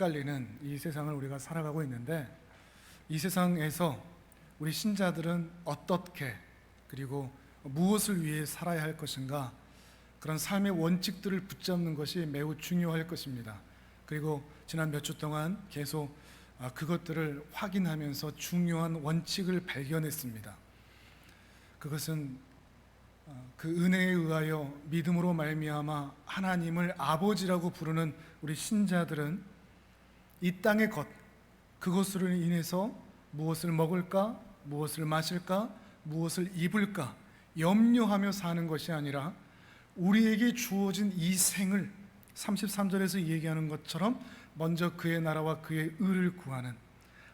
헷갈리는 이 세상을 우리가 살아가고 있는데, 이 세상에서 우리 신자들은 어떻게, 그리고 무엇을 위해 살아야 할 것인가, 그런 삶의 원칙들을 붙잡는 것이 매우 중요할 것입니다. 그리고 지난 몇 주 동안 계속 그것들을 확인하면서 중요한 원칙을 발견했습니다. 그것은 그 은혜에 의하여 믿음으로 말미암아 하나님을 아버지라고 부르는 우리 신자들은 이 땅의 것, 그것으로 인해서 무엇을 먹을까, 무엇을 마실까, 무엇을 입을까 염려하며 사는 것이 아니라 우리에게 주어진 이 생을 33절에서 얘기하는 것처럼 먼저 그의 나라와 그의 의를 구하는,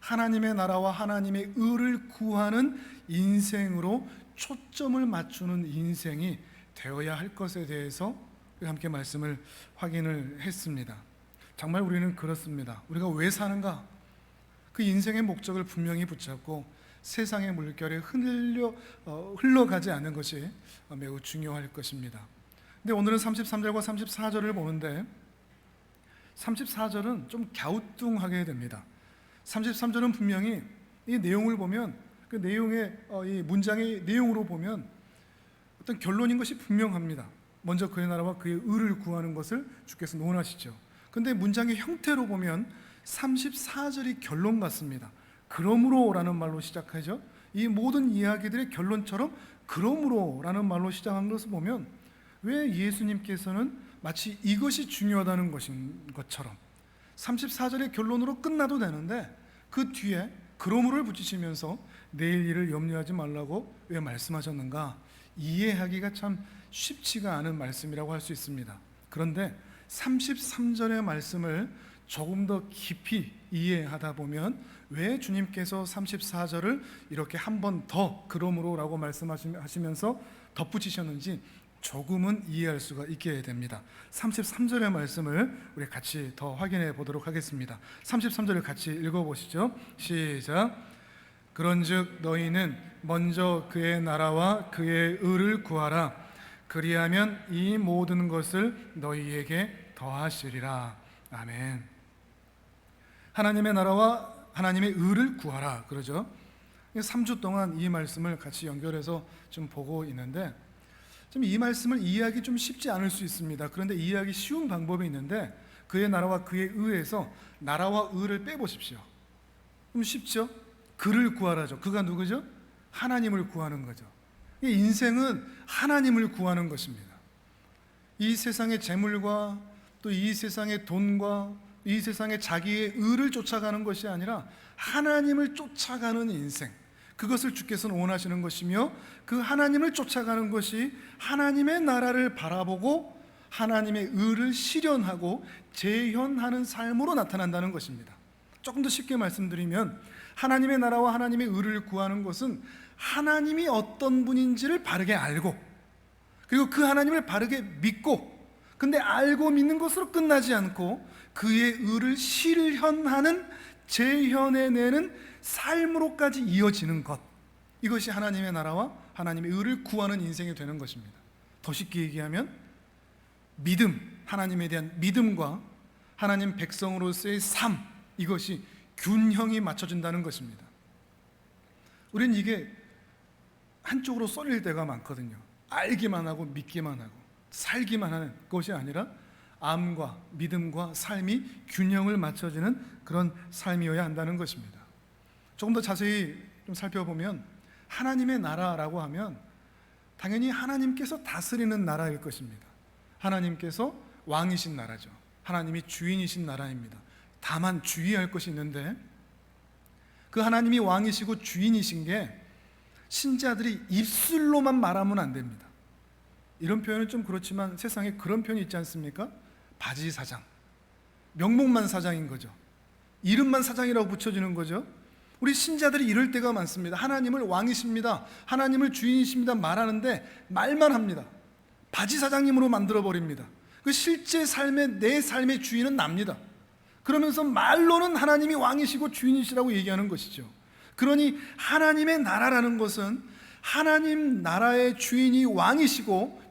하나님의 나라와 하나님의 의를 구하는 인생으로 초점을 맞추는 인생이 되어야 할 것에 대해서 함께 말씀을 확인을 했습니다. 정말 우리는 그렇습니다. 우리가 왜 사는가? 그 인생의 목적을 분명히 붙잡고 세상의 물결에 흘러가지 않는 것이 매우 중요할 것입니다. 근데 오늘은 33절과 34절을 보는데 34절은 좀 갸우뚱하게 됩니다. 33절은 분명히 이 내용을 보면, 그 내용의 이 문장의 내용으로 보면 어떤 결론인 것이 분명합니다. 먼저 그의 나라와 그의 의를 구하는 것을 주께서 논하시죠. 근데 문장의 형태로 보면 34절이 결론 같습니다. 그러므로라는 말로 시작하죠. 이 모든 이야기들의 결론처럼 그러므로라는 말로 시작한 것을 보면 왜 예수님께서는 마치 이것이 중요하다는 것처럼 34절의 결론으로 끝나도 되는데 그 뒤에 그러므로를 붙이시면서 내일 일을 염려하지 말라고 왜 말씀하셨는가, 이해하기가 참 쉽지가 않은 말씀이라고 할 수 있습니다. 그런데 33절의 말씀을 조금 더 깊이 이해하다 보면 왜 주님께서 34절을 이렇게 한 번 더 그러므로라고 말씀하시면서 덧붙이셨는지 조금은 이해할 수가 있게 됩니다. 33절의 말씀을 우리 같이 더 확인해 보도록 하겠습니다. 33절을 같이 읽어보시죠. 시작. 그런즉 너희는 먼저 그의 나라와 그의 의를 구하라. 그리하면 이 모든 것을 너희에게 더하시리라. 아멘. 하나님의 나라와 하나님의 의를 구하라 그러죠. 3주 동안 이 말씀을 같이 연결해서 좀 보고 있는데 좀 이 말씀을 이해하기 좀 쉽지 않을 수 있습니다. 그런데 이해하기 쉬운 방법이 있는데 그의 나라와 그의 의에서 나라와 의를 빼보십시오. 그럼 쉽죠? 그를 구하라죠. 그가 누구죠? 하나님을 구하는 거죠. 인생은 하나님을 구하는 것입니다. 이 세상의 재물과 또 이 세상의 돈과 이 세상의 자기의 의를 쫓아가는 것이 아니라 하나님을 쫓아가는 인생, 그것을 주께서는 원하시는 것이며 그 하나님을 쫓아가는 것이 하나님의 나라를 바라보고 하나님의 의를 실현하고 재현하는 삶으로 나타난다는 것입니다. 조금 더 쉽게 말씀드리면 하나님의 나라와 하나님의 의를 구하는 것은 하나님이 어떤 분인지를 바르게 알고 그리고 그 하나님을 바르게 믿고, 근데 알고 믿는 것으로 끝나지 않고 그의 의를 실현하는, 재현해내는 삶으로까지 이어지는 것, 이것이 하나님의 나라와 하나님의 의를 구하는 인생이 되는 것입니다. 더 쉽게 얘기하면 믿음, 하나님에 대한 믿음과 하나님 백성으로서의 삶, 이것이 균형이 맞춰진다는 것입니다. 우리는 이게 한쪽으로 쏠릴 때가 많거든요. 알기만 하고 믿기만 하고 살기만 하는 것이 아니라 암과 믿음과 삶이 균형을 맞춰지는 그런 삶이어야 한다는 것입니다. 조금 더 자세히 좀 살펴보면 하나님의 나라라고 하면 당연히 하나님께서 다스리는 나라일 것입니다. 하나님께서 왕이신 나라죠. 하나님이 주인이신 나라입니다. 다만 주의할 것이 있는데 그 하나님이 왕이시고 주인이신 게 신자들이 입술로만 말하면 안 됩니다. 이런 표현은 좀 그렇지만 세상에 그런 표현이 있지 않습니까? 바지 사장, 명목만 사장인 거죠. 이름만 사장이라고 붙여주는 거죠. 우리 신자들이 이럴 때가 많습니다. 하나님을 왕이십니다, 하나님을 주인이십니다 말하는데 말만 합니다. 바지 사장님으로 만들어버립니다. 그 실제 내 삶의 주인은 납니다. 그러면서 말로는 하나님이 왕이시고 주인이시라고 얘기하는 것이죠. 그러니 하나님의 나라라는 것은 하나님 나라의 주인이 왕이시고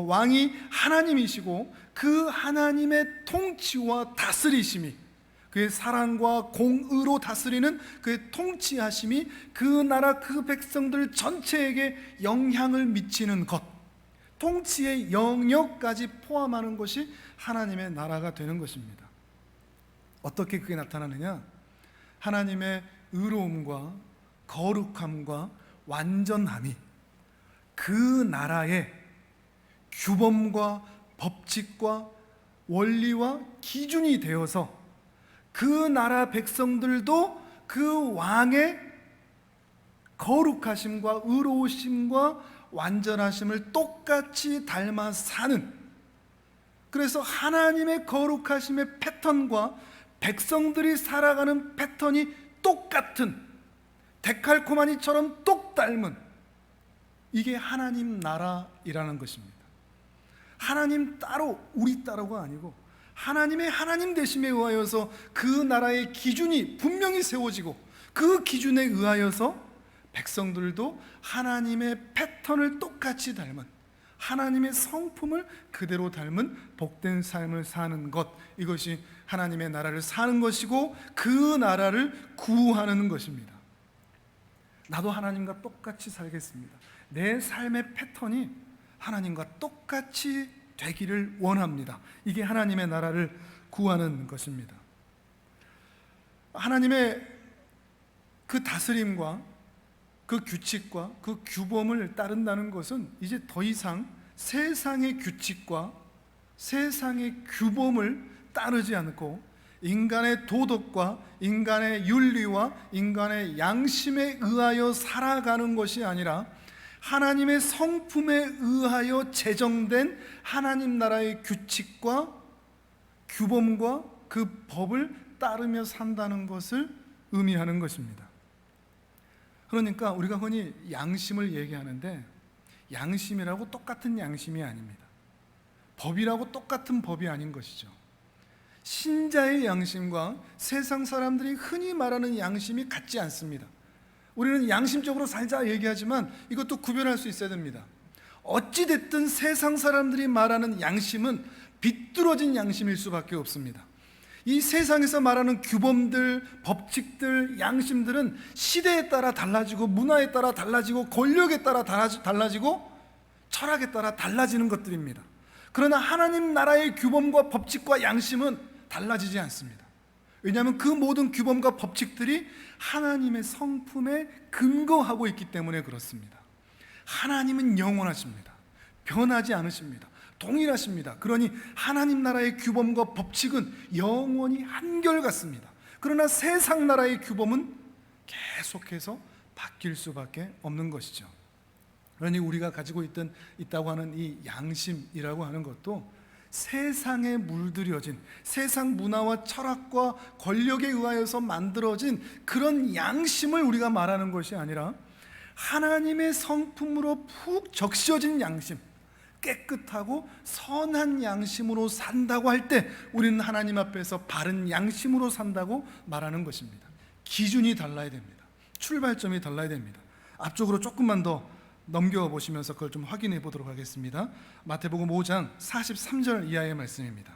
왕이 하나님이시고 그 하나님의 통치와 다스리심이 그의 사랑과 공의로 다스리는 그의 통치하심이 그 나라 그 백성들 전체에게 영향을 미치는 것, 통치의 영역까지 포함하는 것이 하나님의 나라가 되는 것입니다. 어떻게 그게 나타나느냐? 하나님의 의로움과 거룩함과 완전함이 그 나라의 규범과 법칙과 원리와 기준이 되어서 그 나라 백성들도 그 왕의 거룩하심과 의로우심과 완전하심을 똑같이 닮아 사는, 그래서 하나님의 거룩하심의 패턴과 백성들이 살아가는 패턴이 똑같은, 데칼코마니처럼 똑 닮은, 이게 하나님 나라이라는 것입니다. 하나님 따로 우리 따로가 아니고 하나님의 하나님 되심에 의하여서 그 나라의 기준이 분명히 세워지고 그 기준에 의하여서 백성들도 하나님의 패턴을 똑같이 닮은, 하나님의 성품을 그대로 닮은 복된 삶을 사는 것, 이것이 하나님의 나라를 사는 것이고 그 나라를 구하는 것입니다. 나도 하나님과 똑같이 살겠습니다. 내 삶의 패턴이 하나님과 똑같이 되기를 원합니다. 이게 하나님의 나라를 구하는 것입니다. 하나님의 그 다스림과 그 규칙과 그 규범을 따른다는 것은 이제 더 이상 세상의 규칙과 세상의 규범을 따르지 않고 인간의 도덕과 인간의 윤리와 인간의 양심에 의하여 살아가는 것이 아니라 하나님의 성품에 의하여 제정된 하나님 나라의 규칙과 규범과 그 법을 따르며 산다는 것을 의미하는 것입니다. 그러니까 우리가 흔히 양심을 얘기하는데 양심이라고 똑같은 양심이 아닙니다. 법이라고 똑같은 법이 아닌 것이죠. 신자의 양심과 세상 사람들이 흔히 말하는 양심이 같지 않습니다. 우리는 양심적으로 살자 얘기하지만 이것도 구별할 수 있어야 됩니다. 어찌됐든 세상 사람들이 말하는 양심은 비뚤어진 양심일 수밖에 없습니다. 이 세상에서 말하는 규범들, 법칙들, 양심들은 시대에 따라 달라지고 문화에 따라 달라지고 권력에 따라 달라지고 철학에 따라 달라지는 것들입니다. 그러나 하나님 나라의 규범과 법칙과 양심은 달라지지 않습니다. 왜냐하면 그 모든 규범과 법칙들이 하나님의 성품에 근거하고 있기 때문에 그렇습니다. 하나님은 영원하십니다. 변하지 않으십니다. 동일하십니다. 그러니 하나님 나라의 규범과 법칙은 영원히 한결같습니다. 그러나 세상 나라의 규범은 계속해서 바뀔 수밖에 없는 것이죠. 그러니 우리가 가지고 있다고 하는 이 양심이라고 하는 것도 세상에 물들여진, 세상 문화와 철학과 권력에 의하여서 만들어진 그런 양심을 우리가 말하는 것이 아니라 하나님의 성품으로 푹 적셔진 양심, 깨끗하고 선한 양심으로 산다고 할 때 우리는 하나님 앞에서 바른 양심으로 산다고 말하는 것입니다. 기준이 달라야 됩니다. 출발점이 달라야 됩니다. 앞쪽으로 조금만 더 넘겨보시면서 그걸 좀 확인해 보도록 하겠습니다. 마태복음 5장 43절 이하의 말씀입니다.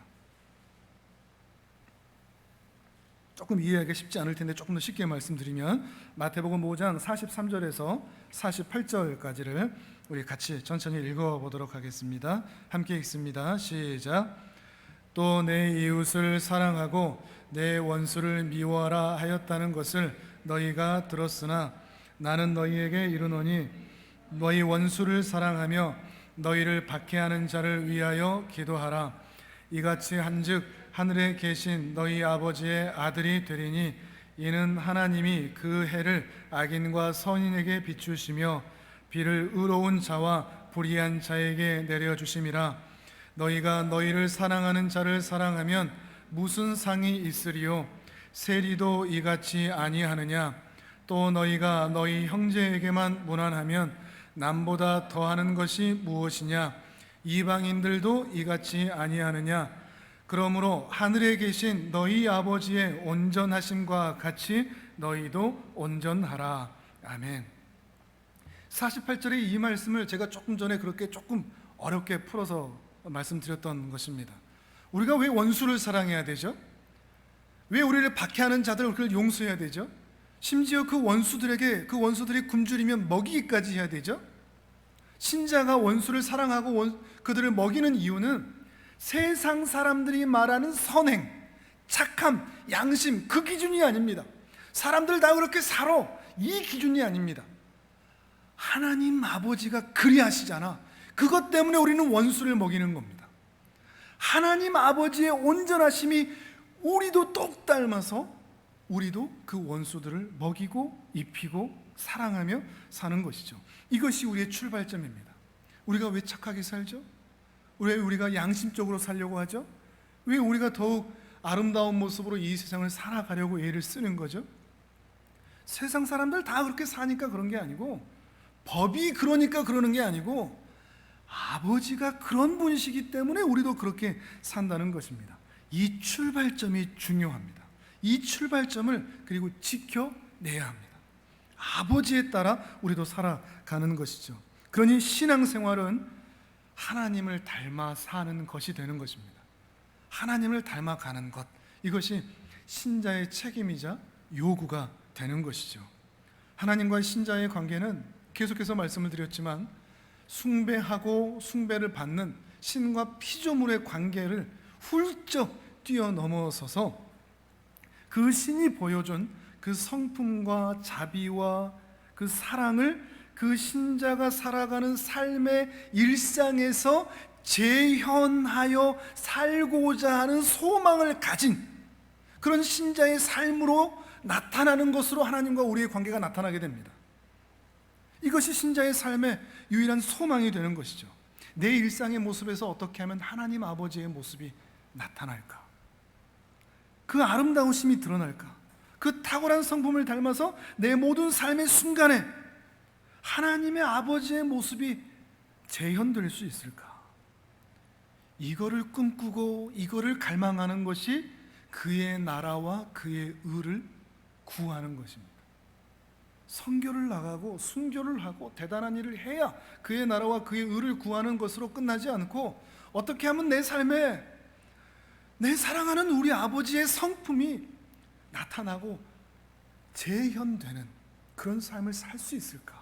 조금 이해하기 쉽지 않을 텐데 조금 더 쉽게 말씀드리면 마태복음 5장 43절에서 48절까지를 우리 같이 천천히 읽어보도록 하겠습니다. 함께 읽습니다. 시작. 또 내 이웃을 사랑하고 내 원수를 미워하라 하였다는 것을 너희가 들었으나 나는 너희에게 이르노니 너희 원수를 사랑하며 너희를 박해하는 자를 위하여 기도하라. 이같이 한즉 하늘에 계신 너희 아버지의 아들이 되리니 이는 하나님이 그 해를 악인과 선인에게 비추시며 비를 의로운 자와 불의한 자에게 내려주심이라. 너희가 너희를 사랑하는 자를 사랑하면 무슨 상이 있으리요? 세리도 이같이 아니하느냐? 또 너희가 너희 형제에게만 무난하면 남보다 더하는 것이 무엇이냐? 이방인들도 이같이 아니하느냐? 그러므로 하늘에 계신 너희 아버지의 온전하심과 같이 너희도 온전하라. 아멘. 48절의 이 말씀을 제가 조금 전에 그렇게 조금 어렵게 풀어서 말씀드렸던 것입니다. 우리가 왜 원수를 사랑해야 되죠? 왜 우리를 박해하는 자들을 그걸 용서해야 되죠? 심지어 그 원수들이 굶주리면 먹이기까지 해야 되죠? 신자가 원수를 사랑하고 그들을 먹이는 이유는 세상 사람들이 말하는 선행, 착함, 양심, 그 기준이 아닙니다. 사람들 다 그렇게 살아, 이 기준이 아닙니다. 하나님 아버지가 그리하시잖아. 그것 때문에 우리는 원수를 먹이는 겁니다. 하나님 아버지의 온전하심이 우리도 똑 닮아서 우리도 그 원수들을 먹이고 입히고 사랑하며 사는 것이죠. 이것이 우리의 출발점입니다. 우리가 왜 착하게 살죠? 왜 우리가 양심적으로 살려고 하죠? 왜 우리가 더욱 아름다운 모습으로 이 세상을 살아가려고 애를 쓰는 거죠? 세상 사람들 다 그렇게 사니까 그런 게 아니고, 법이 그러니까 그러는 게 아니고, 아버지가 그런 분이시기 때문에 우리도 그렇게 산다는 것입니다. 이 출발점이 중요합니다. 이 출발점을 그리고 지켜내야 합니다. 아버지에 따라 우리도 살아가는 것이죠. 그러니 신앙생활은 하나님을 닮아 사는 것이 되는 것입니다. 하나님을 닮아가는 것, 이것이 신자의 책임이자 요구가 되는 것이죠. 하나님과 신자의 관계는 계속해서 말씀을 드렸지만 숭배하고 숭배를 받는 신과 피조물의 관계를 훌쩍 뛰어넘어서서 그 신이 보여준 그 성품과 자비와 그 사랑을 그 신자가 살아가는 삶의 일상에서 재현하여 살고자 하는 소망을 가진 그런 신자의 삶으로 나타나는 것으로 하나님과 우리의 관계가 나타나게 됩니다. 이것이 신자의 삶의 유일한 소망이 되는 것이죠. 내 일상의 모습에서 어떻게 하면 하나님 아버지의 모습이 나타날까? 그 아름다우심이 드러날까? 그 탁월한 성품을 닮아서 내 모든 삶의 순간에 하나님의 아버지의 모습이 재현될 수 있을까? 이거를 꿈꾸고 이거를 갈망하는 것이 그의 나라와 그의 의를 구하는 것입니다. 선교를 나가고 순교를 하고 대단한 일을 해야 그의 나라와 그의 의를 구하는 것으로 끝나지 않고, 어떻게 하면 내 삶에 내 사랑하는 우리 아버지의 성품이 나타나고 재현되는 그런 삶을 살 수 있을까?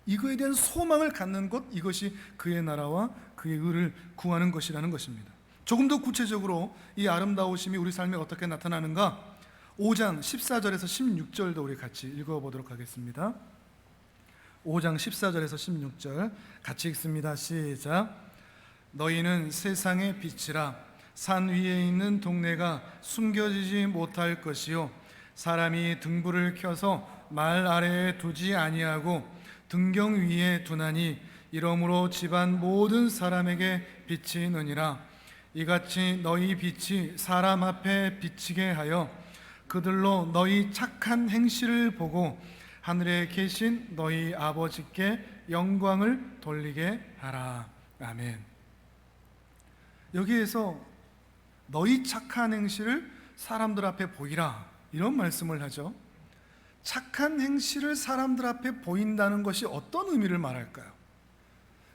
이거에 대한 소망을 갖는 것, 이것이 그의 나라와 그의 의를 구하는 것이라는 것입니다. 조금 더 구체적으로 이 아름다우심이 우리 삶에 어떻게 나타나는가? 5장 14절에서 16절도 우리 같이 읽어보도록 하겠습니다. 5장 14절에서 16절 같이 읽습니다. 시작. 너희는 세상의 빛이라. 산 위에 있는 동네가 숨겨지지 못할 것이요, 사람이 등불을 켜서 말 아래에 두지 아니하고 등경 위에 두나니 이러므로 집안 모든 사람에게 비치느니라. 이같이 너희 빛이 사람 앞에 비치게 하여 그들로 너희 착한 행실을 보고 하늘에 계신 너희 아버지께 영광을 돌리게 하라. 아멘. 여기에서 너희 착한 행실을 사람들 앞에 보이라, 이런 말씀을 하죠. 착한 행실을 사람들 앞에 보인다는 것이 어떤 의미를 말할까요?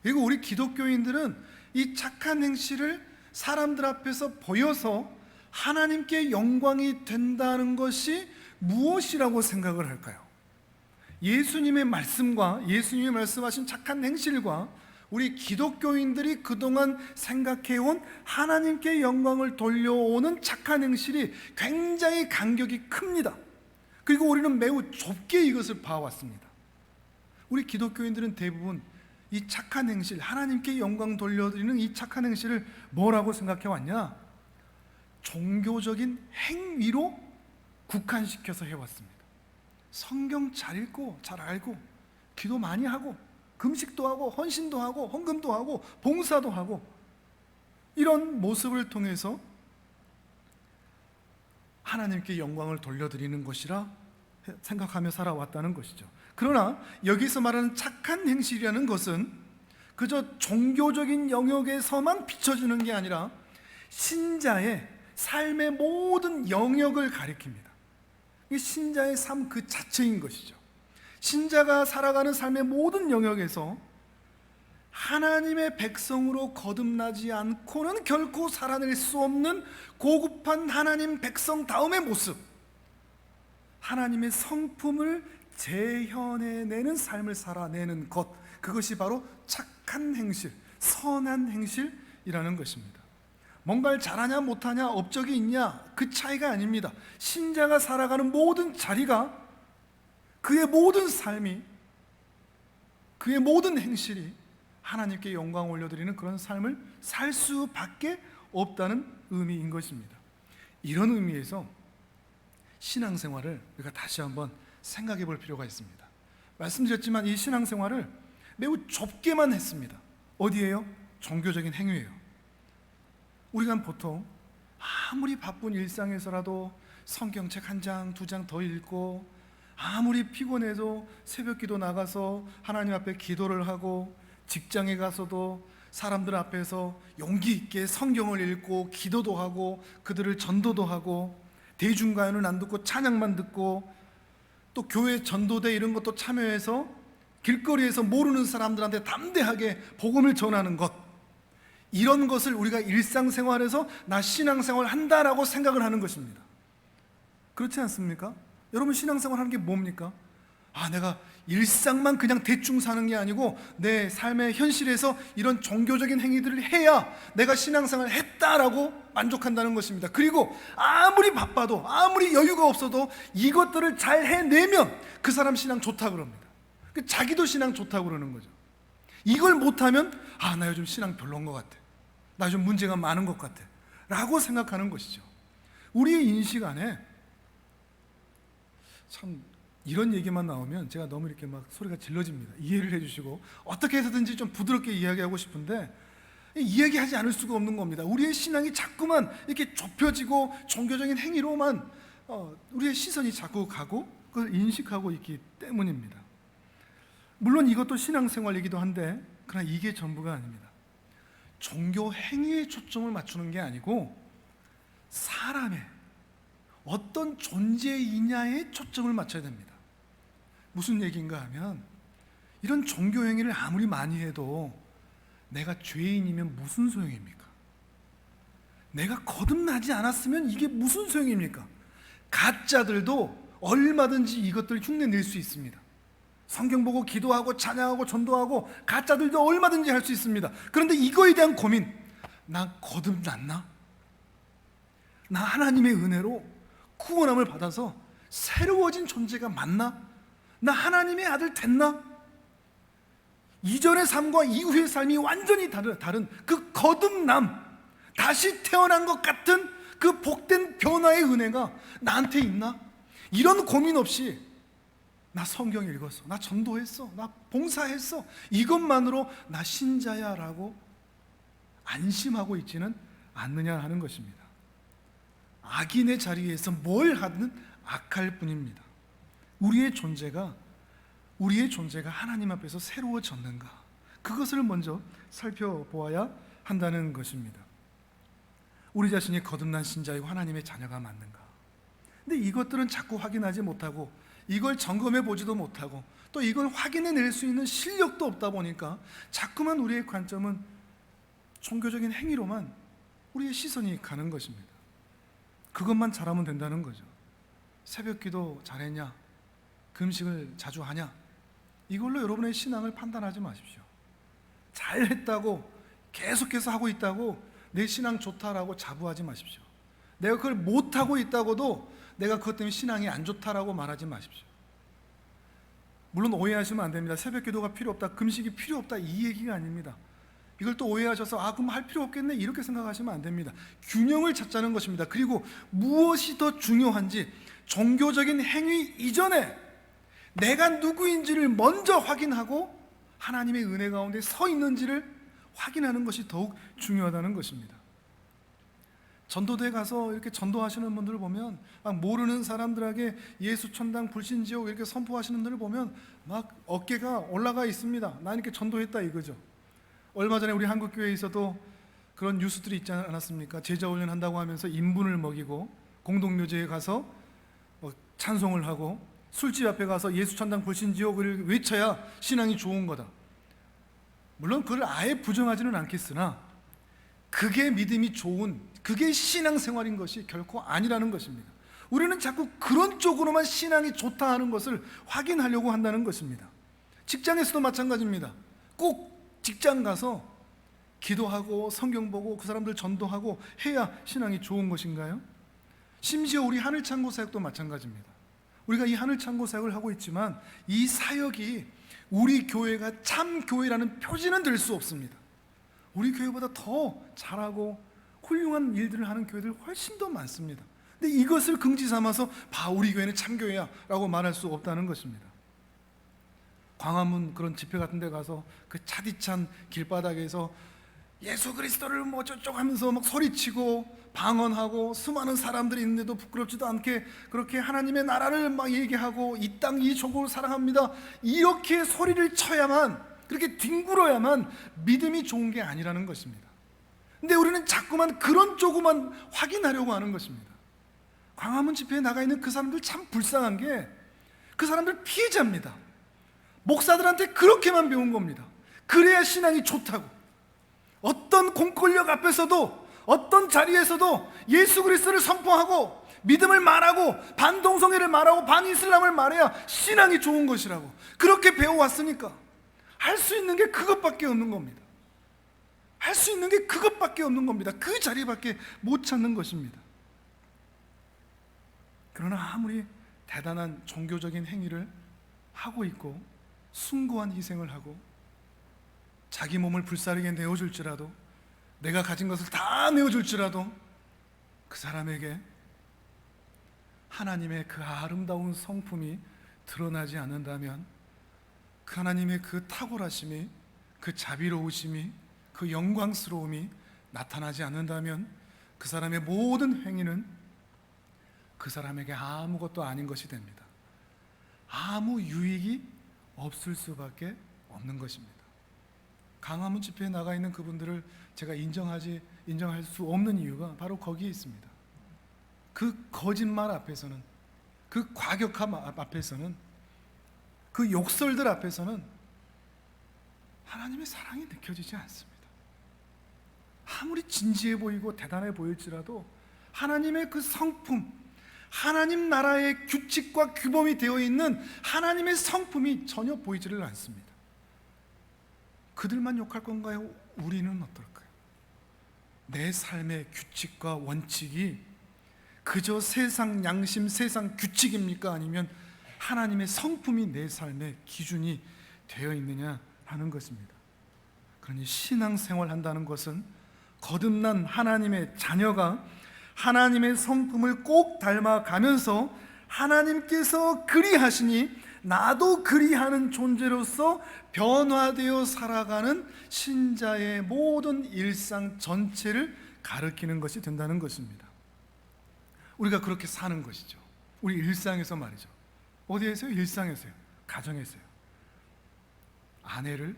그리고 우리 기독교인들은 이 착한 행실을 사람들 앞에서 보여서 하나님께 영광이 된다는 것이 무엇이라고 생각을 할까요? 예수님의 말씀과 예수님이 말씀하신 착한 행실과 우리 기독교인들이 그동안 생각해온 하나님께 영광을 돌려오는 착한 행실이 굉장히 간격이 큽니다. 그리고 우리는 매우 좁게 이것을 봐왔습니다. 우리 기독교인들은 대부분 이 착한 행실, 하나님께 영광 돌려드리는 이 착한 행실을 뭐라고 생각해왔냐? 종교적인 행위로 국한시켜서 해왔습니다. 성경 잘 읽고 잘 알고 기도 많이 하고 금식도 하고 헌신도 하고 헌금도 하고 봉사도 하고, 이런 모습을 통해서 하나님께 영광을 돌려드리는 것이라 생각하며 살아왔다는 것이죠. 그러나 여기서 말하는 착한 행실이라는 것은 그저 종교적인 영역에서만 비춰지는 게 아니라 신자의 삶의 모든 영역을 가리킵니다. 이 신자의 삶 그 자체인 것이죠. 신자가 살아가는 삶의 모든 영역에서 하나님의 백성으로 거듭나지 않고는 결코 살아낼 수 없는 고급한 하나님 백성다움의 모습, 하나님의 성품을 재현해내는 삶을 살아내는 것, 그것이 바로 착한 행실, 선한 행실이라는 것입니다. 뭔가를 잘하냐 못하냐, 업적이 있냐, 그 차이가 아닙니다. 신자가 살아가는 모든 자리가, 그의 모든 삶이, 그의 모든 행실이 하나님께 영광 올려드리는 그런 삶을 살 수밖에 없다는 의미인 것입니다. 이런 의미에서 신앙생활을 우리가 다시 한번 생각해 볼 필요가 있습니다. 말씀드렸지만 이 신앙생활을 매우 좁게만 했습니다. 어디예요? 종교적인 행위예요. 우리가 보통 아무리 바쁜 일상에서라도 성경책 한 장, 두 장 더 읽고, 아무리 피곤해도 새벽기도 나가서 하나님 앞에 기도를 하고, 직장에 가서도 사람들 앞에서 용기 있게 성경을 읽고 기도도 하고 그들을 전도도 하고, 대중가요는 안 듣고 찬양만 듣고, 또 교회 전도대 이런 것도 참여해서 길거리에서 모르는 사람들한테 담대하게 복음을 전하는 것, 이런 것을 우리가 일상생활에서 나 신앙생활 한다라고 생각을 하는 것입니다. 그렇지 않습니까? 여러분, 신앙생활 하는 게 뭡니까? 내가 일상만 그냥 대충 사는 게 아니고 내 삶의 현실에서 이런 종교적인 행위들을 해야 내가 신앙생활을 했다라고 만족한다는 것입니다. 그리고 아무리 바빠도 아무리 여유가 없어도 이것들을 잘 해내면 그 사람 신앙 좋다 그럽니다. 자기도 신앙 좋다고 그러는 거죠. 이걸 못하면 나 요즘 신앙 별로인 것 같아, 나 요즘 문제가 많은 것 같아 라고 생각하는 것이죠. 우리의 인식 안에 참 이런 얘기만 나오면 제가 너무 이렇게 막 소리가 질러집니다. 이해를 해주시고 어떻게 해서든지 좀 부드럽게 이야기하고 싶은데 이야기하지 않을 수가 없는 겁니다. 우리의 신앙이 자꾸만 이렇게 좁혀지고 종교적인 행위로만 우리의 시선이 자꾸 가고 그걸 인식하고 있기 때문입니다. 물론 이것도 신앙생활이기도 한데, 그러나 이게 전부가 아닙니다. 종교 행위에 초점을 맞추는 게 아니고 사람의 어떤 존재이냐에 초점을 맞춰야 됩니다. 무슨 얘기인가 하면, 이런 종교 행위를 아무리 많이 해도 내가 죄인이면 무슨 소용입니까? 내가 거듭나지 않았으면 이게 무슨 소용입니까? 가짜들도 얼마든지 이것들 흉내낼 수 있습니다. 성경 보고 기도하고 찬양하고 전도하고 가짜들도 얼마든지 할 수 있습니다. 그런데 이거에 대한 고민, 나 거듭났나? 나 하나님의 은혜로 구원함을 받아서 새로워진 존재가 맞나? 나 하나님의 아들 됐나? 이전의 삶과 이후의 삶이 완전히 다른 그 거듭남, 다시 태어난 것 같은 그 복된 변화의 은혜가 나한테 있나? 이런 고민 없이 나 성경 읽었어, 나 전도했어, 나 봉사했어, 이것만으로 나 신자야 라고 안심하고 있지는 않느냐 하는 것입니다. 악인의 자리에서 뭘 하든 악할 뿐입니다. 우리의 존재가 하나님 앞에서 새로워졌는가, 그것을 먼저 살펴보아야 한다는 것입니다. 우리 자신이 거듭난 신자이고 하나님의 자녀가 맞는가? 근데 이것들은 자꾸 확인하지 못하고, 이걸 점검해 보지도 못하고, 또 이걸 확인해 낼 수 있는 실력도 없다 보니까 자꾸만 우리의 관점은 종교적인 행위로만 우리의 시선이 가는 것입니다. 그것만 잘하면 된다는 거죠. 새벽기도 잘했냐, 금식을 자주 하냐, 이걸로 여러분의 신앙을 판단하지 마십시오. 잘했다고 계속해서 하고 있다고 내 신앙 좋다라고 자부하지 마십시오. 내가 그걸 못하고 있다고도 내가 그것 때문에 신앙이 안 좋다라고 말하지 마십시오. 물론 오해하시면 안 됩니다. 새벽기도가 필요 없다, 금식이 필요 없다, 이 얘기가 아닙니다. 이걸 또 오해하셔서 그럼 할 필요 없겠네 이렇게 생각하시면 안 됩니다. 균형을 찾자는 것입니다. 그리고 무엇이 더 중요한지, 종교적인 행위 이전에 내가 누구인지를 먼저 확인하고 하나님의 은혜 가운데 서 있는지를 확인하는 것이 더욱 중요하다는 것입니다. 전도대 가서 이렇게 전도하시는 분들을 보면, 막 모르는 사람들에게 예수 천당 불신지옥 이렇게 선포하시는 분들을 보면 막 어깨가 올라가 있습니다. 나 이렇게 전도했다 이거죠. 얼마 전에 우리 한국교회에서도 그런 뉴스들이 있지 않았습니까? 제자훈련 한다고 하면서 인분을 먹이고 공동묘지에 가서 찬송을 하고 술집 앞에 가서 예수 천당 불신지옥을 외쳐야 신앙이 좋은 거다. 물론 그걸 아예 부정하지는 않겠으나 그게 믿음이 좋은, 그게 신앙생활인 것이 결코 아니라는 것입니다. 우리는 자꾸 그런 쪽으로만 신앙이 좋다 하는 것을 확인하려고 한다는 것입니다. 직장에서도 마찬가지입니다. 꼭 직장 가서 기도하고 성경 보고 그 사람들 전도하고 해야 신앙이 좋은 것인가요? 심지어 우리 하늘창고 사역도 마찬가지입니다. 우리가 이 하늘창고 사역을 하고 있지만 이 사역이 우리 교회가 참 교회라는 표지는 될 수 없습니다. 우리 교회보다 더 잘하고 훌륭한 일들을 하는 교회들 훨씬 더 많습니다. 근데 이것을 긍지 삼아서 우리 교회는 참교회야 라고 말할 수 없다는 것입니다. 광화문 그런 집회 같은 데 가서 그 차디찬 길바닥에서 예수 그리스도를 뭐 저쪽 하면서 막 소리치고 방언하고 수많은 사람들이 있는데도 부끄럽지도 않게 그렇게 하나님의 나라를 막 얘기하고 이 땅 이 족을 사랑합니다 이렇게 소리를 쳐야만, 그렇게 뒹굴어야만 믿음이 좋은 게 아니라는 것입니다. 근데 우리는 자꾸만 그런 쪽으로만 확인하려고 하는 것입니다. 광화문 집회에 나가 있는 그 사람들 참 불쌍한 게 그 사람들 피해자입니다. 목사들한테 그렇게만 배운 겁니다. 그래야 신앙이 좋다고. 어떤 공권력 앞에서도 어떤 자리에서도 예수 그리스도를 선포하고 믿음을 말하고 반동성애를 말하고 반이슬람을 말해야 신앙이 좋은 것이라고 그렇게 배워왔으니까 할 수 있는 게 그것밖에 없는 겁니다. 할 수 있는 게 그것밖에 없는 겁니다. 그 자리밖에 못 찾는 것입니다. 그러나 아무리 대단한 종교적인 행위를 하고 있고 숭고한 희생을 하고 자기 몸을 불사르게 내어줄지라도, 내가 가진 것을 다 내어줄지라도 그 사람에게 하나님의 그 아름다운 성품이 드러나지 않는다면, 그 하나님의 그 탁월하심이, 그 자비로우심이, 그 영광스러움이 나타나지 않는다면 그 사람의 모든 행위는 그 사람에게 아무것도 아닌 것이 됩니다. 아무 유익이 없을 수밖에 없는 것입니다. 광화문 집회에 나가 있는 그분들을 제가 인정할 수 없는 이유가 바로 거기에 있습니다. 그 거짓말 앞에서는, 그 과격함 앞에서는, 그 욕설들 앞에서는 하나님의 사랑이 느껴지지 않습니다. 아무리 진지해 보이고 대단해 보일지라도 하나님의 그 성품, 하나님 나라의 규칙과 규범이 되어 있는 하나님의 성품이 전혀 보이지를 않습니다. 그들만 욕할 건가요? 우리는 어떨까요? 내 삶의 규칙과 원칙이 그저 세상 양심, 세상 규칙입니까? 아니면 하나님의 성품이 내 삶의 기준이 되어 있느냐 하는 것입니다. 그러니 신앙생활 한다는 것은 거듭난 하나님의 자녀가 하나님의 성품을 꼭 닮아가면서 하나님께서 그리하시니 나도 그리하는 존재로서 변화되어 살아가는 신자의 모든 일상 전체를 가리키는 것이 된다는 것입니다. 우리가 그렇게 사는 것이죠. 우리 일상에서 말이죠. 어디에서요? 일상에서요. 가정에서요. 아내를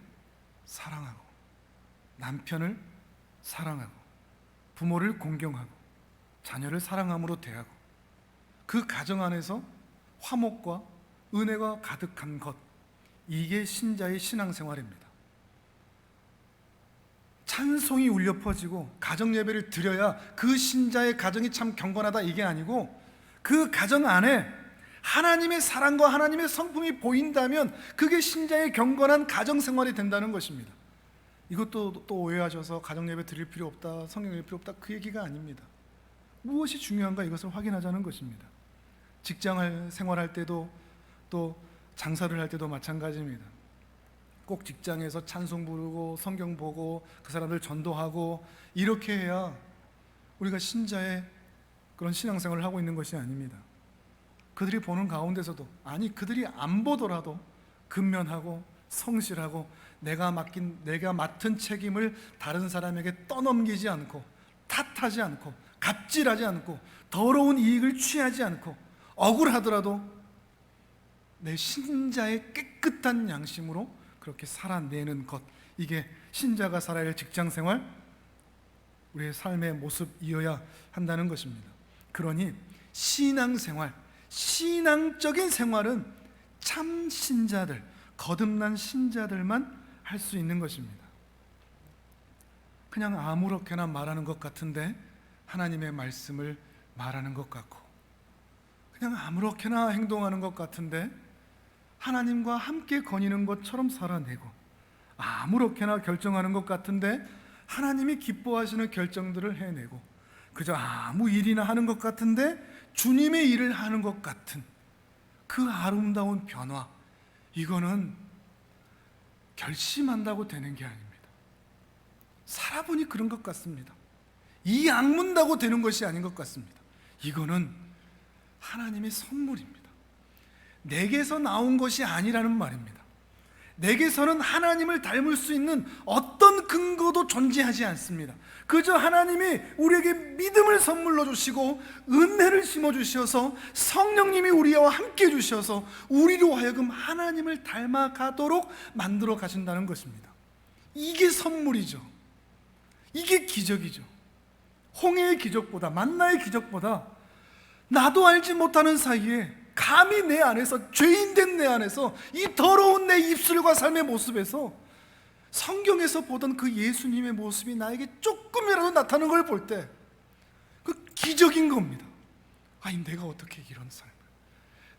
사랑하고 남편을 사랑하고 부모를 공경하고 자녀를 사랑함으로 대하고 그 가정 안에서 화목과 은혜가 가득한 것, 이게 신자의 신앙생활입니다. 찬송이 울려 퍼지고 가정 예배를 드려야 그 신자의 가정이 참 경건하다, 이게 아니고 그 가정 안에 하나님의 사랑과 하나님의 성품이 보인다면 그게 신자의 경건한 가정생활이 된다는 것입니다. 이것도 또 오해하셔서 가정 예배 드릴 필요 없다, 성경 읽을 필요 없다, 그 얘기가 아닙니다. 무엇이 중요한가 이것을 확인하자는 것입니다. 직장 생활할 때도 또 장사를 할 때도 마찬가지입니다. 꼭 직장에서 찬송 부르고 성경 보고 그 사람들 전도하고 이렇게 해야 우리가 신자의 그런 신앙생활을 하고 있는 것이 아닙니다. 그들이 보는 가운데서도, 아니 그들이 안 보더라도 근면하고 성실하고 내가 맡은 책임을 다른 사람에게 떠넘기지 않고 탓하지 않고 갑질하지 않고 더러운 이익을 취하지 않고 억울하더라도 내 신자의 깨끗한 양심으로 그렇게 살아내는 것, 이게 신자가 살아야 할 직장생활, 우리의 삶의 모습이어야 한다는 것입니다. 그러니 신앙생활, 신앙적인 생활은 참 신자들, 거듭난 신자들만 할 수 있는 것입니다. 그냥 아무렇게나 말하는 것 같은데 하나님의 말씀을 말하는 것 같고, 그냥 아무렇게나 행동하는 것 같은데 하나님과 함께 거니는 것처럼 살아내고, 아무렇게나 결정하는 것 같은데 하나님이 기뻐하시는 결정들을 해내고, 그저 아무 일이나 하는 것 같은데 주님의 일을 하는 것 같은 그 아름다운 변화, 이거는 결심한다고 되는 게 아닙니다. 살아보니 그런 것 같습니다. 이 악문다고 되는 것이 아닌 것 같습니다. 이거는 하나님의 선물입니다. 내게서 나온 것이 아니라는 말입니다. 내게서는 하나님을 닮을 수 있는 어떤 근거도 존재하지 않습니다. 그저 하나님이 우리에게 믿음을 선물로 주시고 은혜를 심어주셔서 성령님이 우리와 함께 해주셔서 우리로 하여금 하나님을 닮아가도록 만들어 가신다는 것입니다. 이게 선물이죠. 이게 기적이죠. 홍해의 기적보다, 만나의 기적보다 나도 알지 못하는 사이에 감히 내 안에서, 죄인된 내 안에서, 이 더러운 내 입술과 삶의 모습에서 성경에서 보던 그 예수님의 모습이 나에게 조금이라도 나타나는 걸 볼 때 그 기적인 겁니다. 아니, 내가 어떻게 이런 삶을,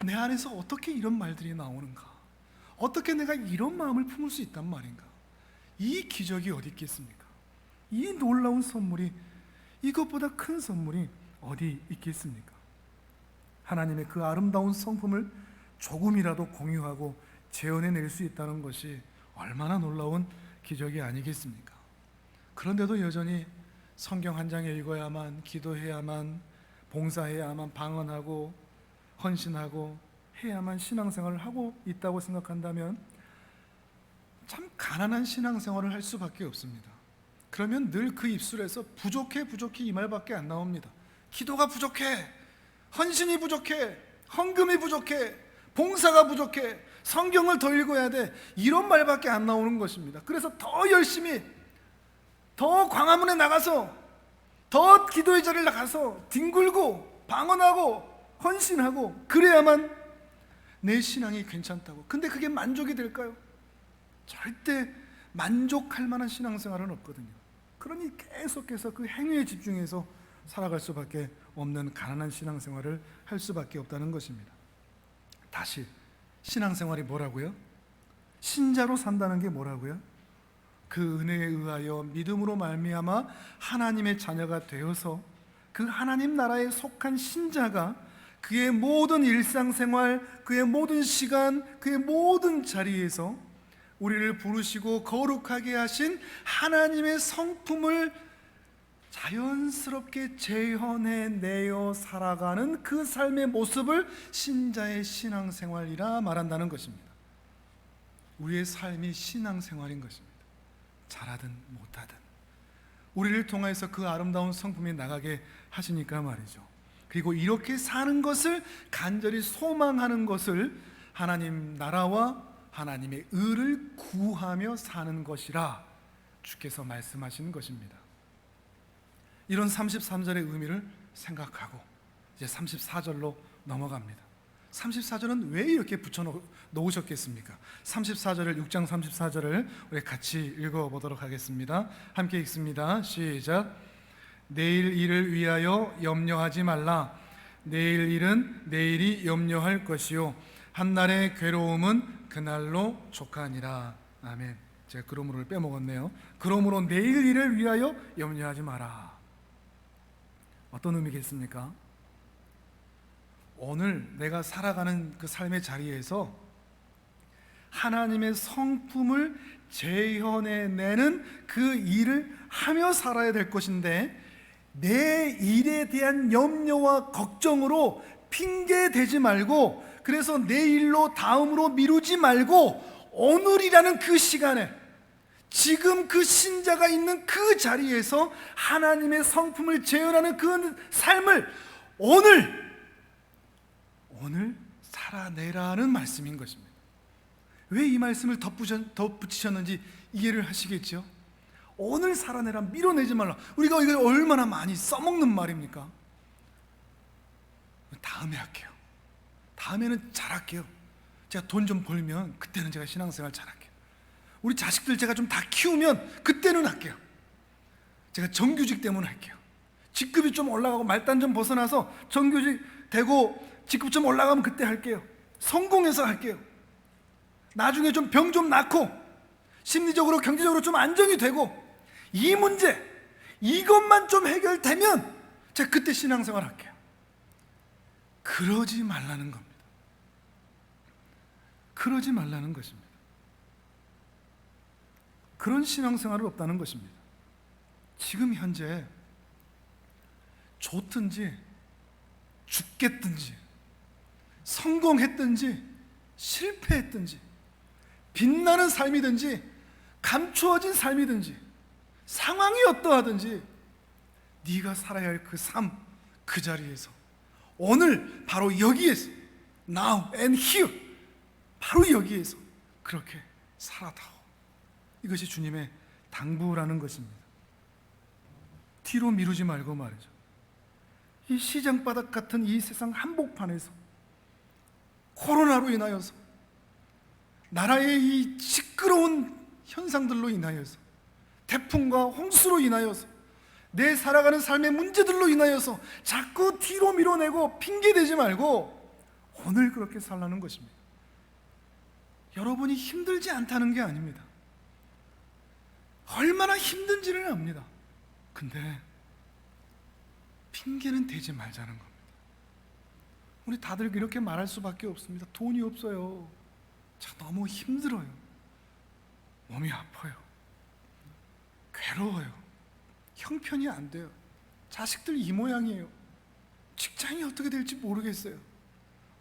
내 안에서 어떻게 이런 말들이 나오는가, 어떻게 내가 이런 마음을 품을 수 있단 말인가. 이 기적이 어디 있겠습니까? 이 놀라운 선물이, 이것보다 큰 선물이 어디 있겠습니까? 하나님의 그 아름다운 성품을 조금이라도 공유하고 재현해낼 수 있다는 것이 얼마나 놀라운 기적이 아니겠습니까? 그런데도 여전히 성경 한 장 읽어야만, 기도해야만, 봉사해야만, 방언하고 헌신하고 해야만 신앙생활을 하고 있다고 생각한다면 참 가난한 신앙생활을 할 수밖에 없습니다. 그러면 늘 그 입술에서 부족해 이 말밖에 안 나옵니다. 기도가 부족해, 헌신이 부족해, 헌금이 부족해, 봉사가 부족해, 성경을 더 읽어야 돼, 이런 말밖에 안 나오는 것입니다. 그래서 더 열심히, 더 광화문에 나가서, 더 기도의 자리를 나가서 뒹굴고 방언하고 헌신하고 그래야만 내 신앙이 괜찮다고. 근데 그게 만족이 될까요? 절대 만족할 만한 신앙생활은 없거든요. 그러니 계속해서 그 행위에 집중해서 살아갈 수밖에 없는 가난한 신앙생활을 할 수밖에 없다는 것입니다. 다시, 신앙생활이 뭐라고요? 신자로 산다는 게 뭐라고요? 그 은혜에 의하여 믿음으로 말미암아 하나님의 자녀가 되어서 그 하나님 나라에 속한 신자가 그의 모든 일상생활, 그의 모든 시간, 그의 모든 자리에서 우리를 부르시고 거룩하게 하신 하나님의 성품을 자연스럽게 재현해내어 살아가는 그 삶의 모습을 신자의 신앙생활이라 말한다는 것입니다. 우리의 삶이 신앙생활인 것입니다. 잘하든 못하든 우리를 통해서 그 아름다운 성품이 나가게 하시니까 말이죠. 그리고 이렇게 사는 것을 간절히 소망하는 것을 하나님 나라와 하나님의 의를 구하며 사는 것이라 주께서 말씀하시는 것입니다. 이런 33절의 의미를 생각하고 이제 34절로 넘어갑니다. 34절은 왜 이렇게 붙여놓으셨겠습니까? 34절을, 6장 34절을 우리 같이 읽어보도록 하겠습니다. 함께 읽습니다. 시작. 내일 일을 위하여 염려하지 말라. 내일 일은 내일이 염려할 것이요 한날의 괴로움은 그날로 족하니라. 아멘. 제가 그러므로를 빼먹었네요. 그러므로 내일 일을 위하여 염려하지 마라. 어떤 의미겠습니까? 오늘 내가 살아가는 그 삶의 자리에서 하나님의 성품을 재현해내는 그 일을 하며 살아야 될 것인데, 내 일에 대한 염려와 걱정으로 핑계대지 말고, 그래서 내일로 다음으로 미루지 말고 오늘이라는 그 시간에, 지금 그 신자가 있는 그 자리에서 하나님의 성품을 재현하는 그 삶을 오늘 살아내라는 말씀인 것입니다. 왜 이 말씀을 덧붙이셨는지 이해를 하시겠죠? 오늘 살아내라, 밀어내지 말라. 우리가 이걸 얼마나 많이 써먹는 말입니까? 다음에 할게요. 다음에는 잘할게요. 제가 돈 좀 벌면 그때는 제가 신앙생활 잘할게요. 우리 자식들 제가 좀 다 키우면 그때는 할게요. 제가 정규직 때문에 할게요. 직급이 좀 올라가고 말단 좀 벗어나서 정규직 되고 직급 좀 올라가면 그때 할게요. 성공해서 할게요. 나중에 좀 병 좀 낫고 심리적으로 경제적으로 좀 안정이 되고 이 문제 이것만 좀 해결되면 제가 그때 신앙생활 할게요. 그러지 말라는 겁니다. 그러지 말라는 것입니다. 그런 신앙생활은 없다는 것입니다. 지금 현재 좋든지 죽겠든지 성공했든지 실패했든지 빛나는 삶이든지 감추어진 삶이든지 상황이 어떠하든지 네가 살아야 할 그 삶, 그 자리에서 오늘 바로 여기에서 Now and here 바로 여기에서 그렇게 살아다오. 이것이 주님의 당부라는 것입니다. 뒤로 미루지 말고 말이죠. 이 시장바닥 같은 이 세상 한복판에서 코로나로 인하여서 나라의 이 시끄러운 현상들로 인하여서 태풍과 홍수로 인하여서 내 살아가는 삶의 문제들로 인하여서 자꾸 뒤로 밀어내고 핑계대지 말고 오늘 그렇게 살라는 것입니다. 여러분이 힘들지 않다는 게 아닙니다. 얼마나 힘든지를 압니다. 근데 핑계는 대지 말자는 겁니다. 우리 다들 이렇게 말할 수밖에 없습니다. 돈이 없어요. 저 너무 힘들어요. 몸이 아파요. 괴로워요. 형편이 안 돼요. 자식들 이 모양이에요. 직장이 어떻게 될지 모르겠어요.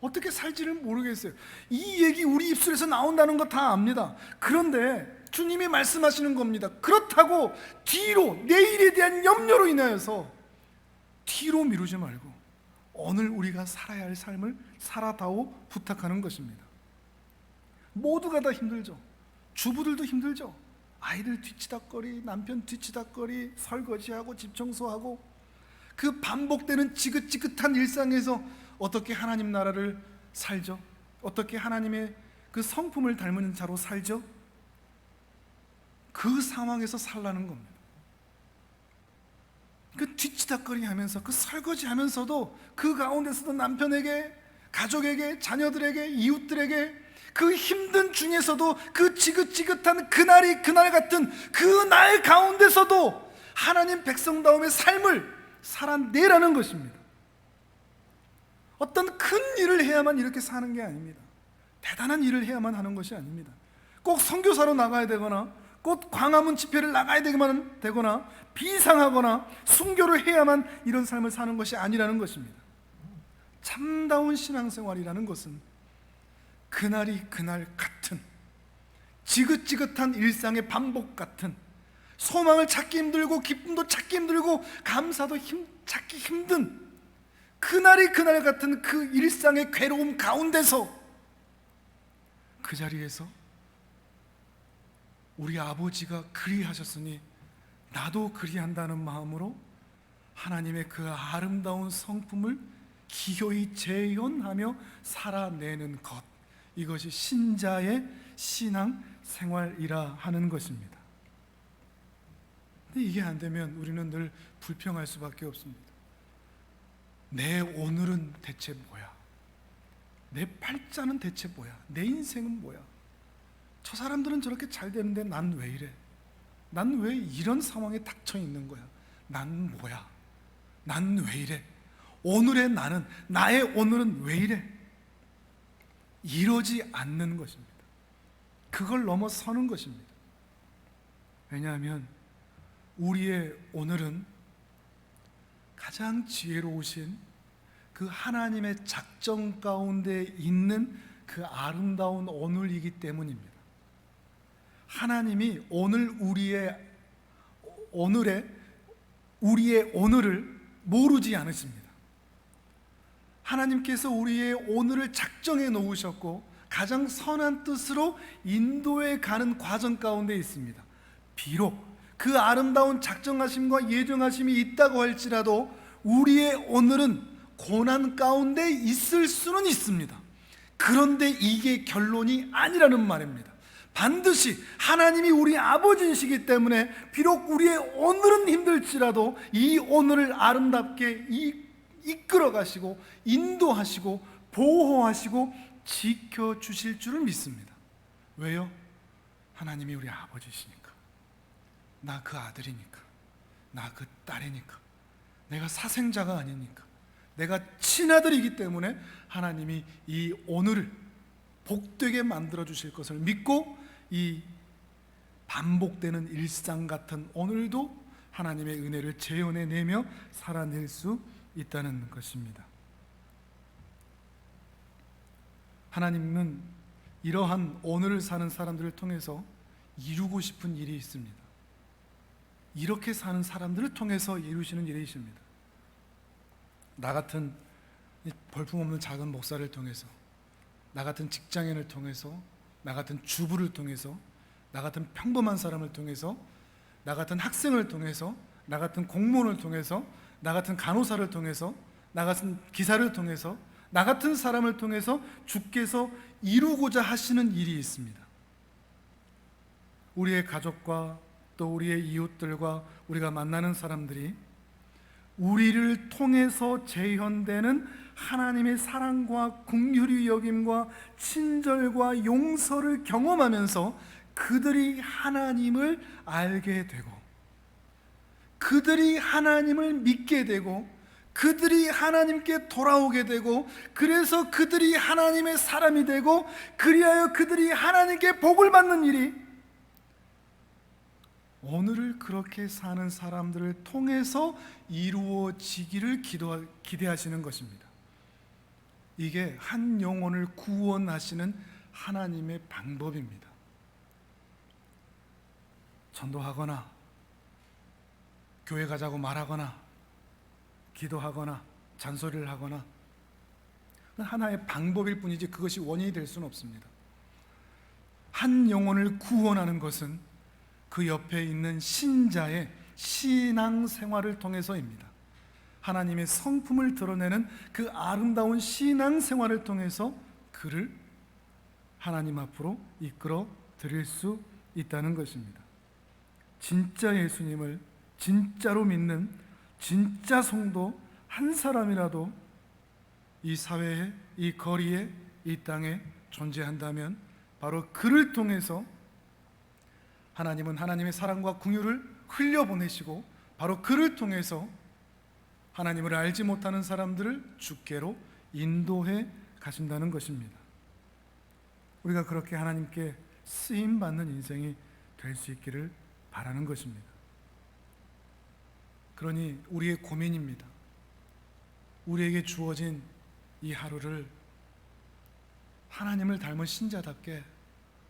어떻게 살지를 모르겠어요. 이 얘기 우리 입술에서 나온다는 거 다 압니다. 그런데 주님이 말씀하시는 겁니다. 그렇다고 뒤로 내일에 대한 염려로 인하여서 뒤로 미루지 말고 오늘 우리가 살아야 할 삶을 살아다오 부탁하는 것입니다. 모두가 다 힘들죠. 주부들도 힘들죠. 아이들 뒤치다거리, 남편 뒤치다거리, 설거지하고 집 청소하고 그 반복되는 지긋지긋한 일상에서 어떻게 하나님 나라를 살죠? 어떻게 하나님의 그 성품을 닮은 자로 살죠? 그 상황에서 살라는 겁니다. 그 뒤치다거리 하면서 그 설거지 하면서도 그 가운데서도 남편에게, 가족에게, 자녀들에게, 이웃들에게 그 힘든 중에서도 그 지긋지긋한 그날이 그날 같은 그 날 가운데서도 하나님 백성다움의 삶을 살아내라는 것입니다. 어떤 큰 일을 해야만 이렇게 사는 게 아닙니다. 대단한 일을 해야만 하는 것이 아닙니다. 꼭 선교사로 나가야 되거나 꼭 광화문 집회를 나가야 되거나 비상하거나 순교를 해야만 이런 삶을 사는 것이 아니라는 것입니다. 참다운 신앙생활이라는 것은 그날이 그날 같은 지긋지긋한 일상의 반복 같은 소망을 찾기 힘들고 기쁨도 찾기 힘들고 감사도 찾기 힘든 그날이 그날 같은 그 일상의 괴로움 가운데서 그 자리에서 우리 아버지가 그리하셨으니 나도 그리한다는 마음으로 하나님의 그 아름다운 성품을 기꺼이 재현하며 살아내는 것, 이것이 신자의 신앙 생활이라 하는 것입니다. 근데 이게 안 되면 우리는 늘 불평할 수밖에 없습니다. 내 오늘은 대체 뭐야? 내 팔자는 대체 뭐야? 내 인생은 뭐야? 저 사람들은 저렇게 잘 되는데 난 왜 이래? 난 왜 이런 상황에 닥쳐 있는 거야? 난 뭐야? 난 왜 이래? 오늘의 나는, 나의 오늘은 왜 이래? 이러지 않는 것입니다. 그걸 넘어서는 것입니다. 왜냐하면 우리의 오늘은 가장 지혜로우신 그 하나님의 작정 가운데 있는 그 아름다운 오늘이기 때문입니다. 하나님이 우리의 오늘을 모르지 않으십니다. 하나님께서 우리의 오늘을 작정해 놓으셨고 가장 선한 뜻으로 인도해 가는 과정 가운데 있습니다. 비록 그 아름다운 작정하심과 예정하심이 있다고 할지라도 우리의 오늘은 고난 가운데 있을 수는 있습니다. 그런데 이게 결론이 아니라는 말입니다. 반드시 하나님이 우리 아버지이시기 때문에 비록 우리의 오늘은 힘들지라도 이 오늘을 아름답게 이끌어 가시고 인도하시고 보호하시고 지켜주실 줄을 믿습니다. 왜요? 하나님이 우리 아버지시니까, 나 그 아들이니까, 나 그 딸이니까, 내가 사생자가 아니니까, 내가 친아들이기 때문에 하나님이 이 오늘을 복되게 만들어 주실 것을 믿고 이 반복되는 일상 같은 오늘도 하나님의 은혜를 재현해내며 살아낼 수 있다는 것입니다. 하나님은 이러한 오늘을 사는 사람들을 통해서 이루고 싶은 일이 있습니다. 이렇게 사는 사람들을 통해서 이루시는 일이십니다. 나 같은 볼품없는 작은 목사를 통해서, 나 같은 직장인을 통해서, 나 같은 주부를 통해서, 나 같은 평범한 사람을 통해서, 나 같은 학생을 통해서, 나 같은 공무원을 통해서, 나 같은 간호사를 통해서, 나 같은 기사를 통해서, 나 같은 사람을 통해서 주께서 이루고자 하시는 일이 있습니다. 우리의 가족과 또 우리의 이웃들과 우리가 만나는 사람들이 우리를 통해서 재현되는 하나님의 사랑과 긍휼히 여김과 친절과 용서를 경험하면서 그들이 하나님을 알게 되고, 그들이 하나님을 믿게 되고, 그들이 하나님께 돌아오게 되고, 그래서 그들이 하나님의 사람이 되고, 그리하여 그들이 하나님께 복을 받는 일이 오늘을 그렇게 사는 사람들을 통해서 이루어지기를 기대하시는 것입니다. 이게 한 영혼을 구원하시는 하나님의 방법입니다. 전도하거나 교회 가자고 말하거나 기도하거나 잔소리를 하거나 하나의 방법일 뿐이지 그것이 원인이 될 수는 없습니다. 한 영혼을 구원하는 것은 그 옆에 있는 신자의 신앙 생활을 통해서입니다. 하나님의 성품을 드러내는 그 아름다운 신앙 생활을 통해서 그를 하나님 앞으로 이끌어 드릴 수 있다는 것입니다. 진짜 예수님을 진짜로 믿는 진짜 성도 한 사람이라도 이 사회에, 이 거리에, 이 땅에 존재한다면 바로 그를 통해서 하나님은 하나님의 사랑과 긍휼을 흘려보내시고 바로 그를 통해서 하나님을 알지 못하는 사람들을 주께로 인도해 가신다는 것입니다. 우리가 그렇게 하나님께 쓰임받는 인생이 될 수 있기를 바라는 것입니다. 그러니 우리의 고민입니다. 우리에게 주어진 이 하루를 하나님을 닮은 신자답게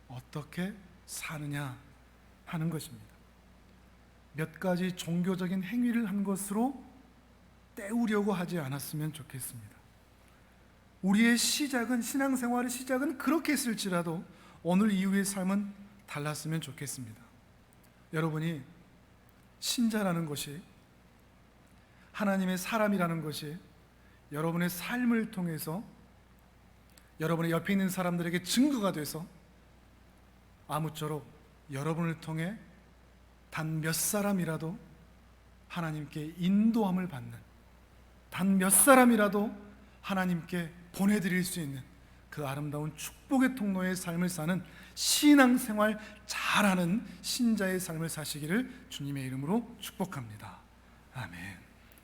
어떻게 사느냐 하는 것입니다. 몇 가지 종교적인 행위를 한 것으로 때우려고 하지 않았으면 좋겠습니다. 우리의 시작은, 신앙생활의 시작은 그렇게 했을지라도 오늘 이후의 삶은 달랐으면 좋겠습니다. 여러분이 신자라는 것이, 하나님의 사람이라는 것이 여러분의 삶을 통해서 여러분의 옆에 있는 사람들에게 증거가 돼서 아무쪼록 여러분을 통해 단 몇 사람이라도 하나님께 인도함을 받는, 단 몇 사람이라도 하나님께 보내드릴 수 있는 그 아름다운 축복의 통로의 삶을 사는 신앙생활 잘하는 신자의 삶을 사시기를 주님의 이름으로 축복합니다. 아멘.